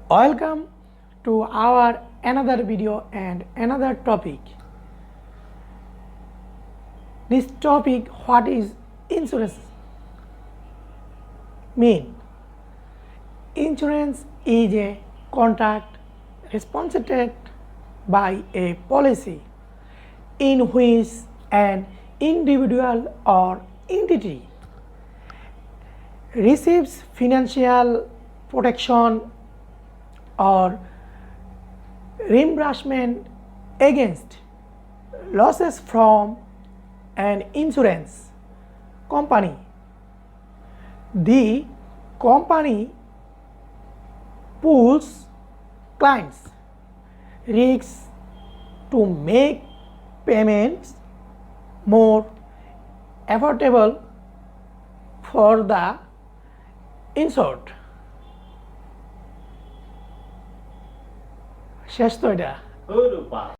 Welcome to our another video and another topic. This topic, what is insurance mean? Insurance is a contract sponsored by a policy in which an individual or entity receives financial protection or reimbursement against losses from an insurance company. The company pools clients' risks to make payments more affordable for the insured. শেষ তো এটা।